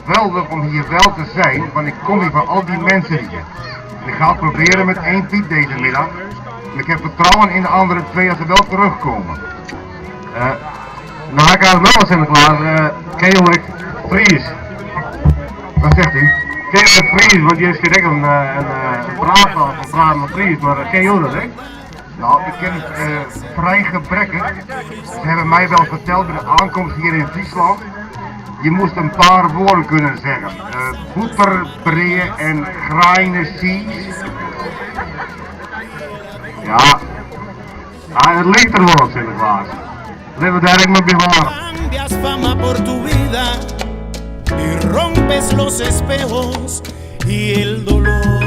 geweldig om hier wel te zijn, want ik kom hier van al die mensen hier. En ik ga het proberen met 1 Piet deze middag. En ik heb vertrouwen in de andere 2 als ze wel terugkomen. Nou, ik had wel eens Sinterklaas, ken je ook Fries? Wat zegt u? Ken je Fries, want die heeft direct een praat of een praat met Fries, maar ken je ook dat, hè? Nou, ik ken het vrij gebrekkig. Ze hebben mij wel verteld bij de aankomst hier in Friesland. Je moest een paar woorden kunnen zeggen. Boeter, bree en graine sies. Ja, het ligt er wel, Sinterklaas. Laten we daar ook maar bewaren. Cambias fama por tu vida y rompes los espejos y el dolor.